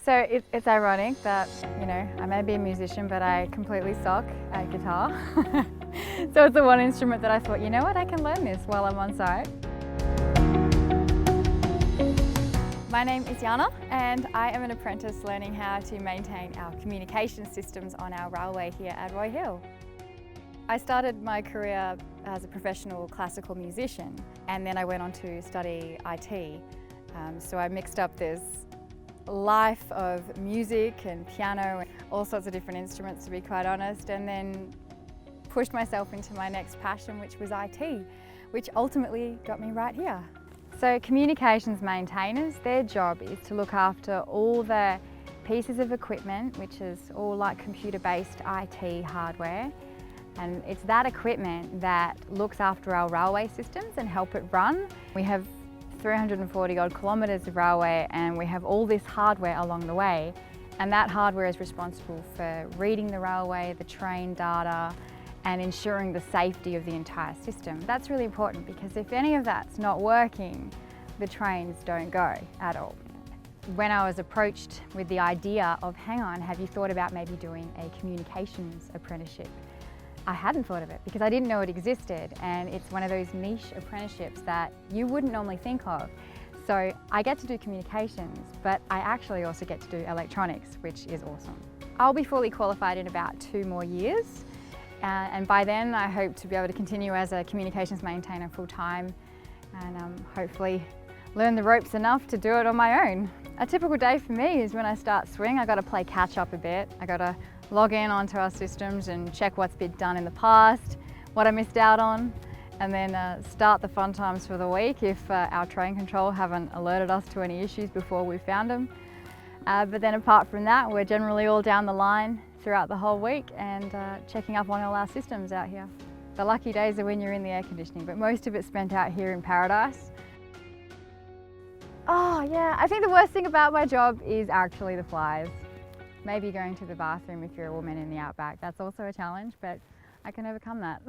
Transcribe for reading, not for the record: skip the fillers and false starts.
So it's ironic that, I may be a musician, but I completely suck at guitar. So it's the one instrument that I thought, you know what, I can learn this while I'm on site. My name is Jana and I am an apprentice learning how to maintain our communication systems on our railway here at Roy Hill. I started my career as a professional classical musician and then I went on to study IT. So I mixed up this life of music and piano and all sorts of different instruments, to be quite honest, and then pushed myself into my next passion, which was IT, which ultimately got me right here. So communications maintainers, their job is to look after all the pieces of equipment, which is all like computer-based IT hardware, and it's that equipment that looks after our railway systems and help it run. We have 340 odd kilometres of railway and we have all this hardware along the way, and that hardware is responsible for reading the railway, the train data, and ensuring the safety of the entire system. That's really important because if any of that's not working, the trains don't go at all. When I was approached with the idea of, hang on, have you thought about maybe doing a communications apprenticeship? I hadn't thought of it because I didn't know it existed, and it's one of those niche apprenticeships that you wouldn't normally think of. So I get to do communications, but I actually also get to do electronics, which is awesome. I'll be fully qualified in about 2 more years, and by then I hope to be able to continue as a communications maintainer full-time and hopefully learn the ropes enough to do it on my own. A typical day for me is when I start swing, I got to play catch up a bit. I got to log in onto our systems and check what's been done in the past, what I missed out on, and then start the fun times for the week if our train control haven't alerted us to any issues before we found them. But then apart from that, we're generally all down the line throughout the whole week and checking up on all our systems out here. The lucky days are when you're in the air conditioning, but most of it's spent out here in paradise. Oh yeah, I think the worst thing about my job is actually the flies. Maybe going to the bathroom if you're a woman in the outback. That's also a challenge, but I can overcome that.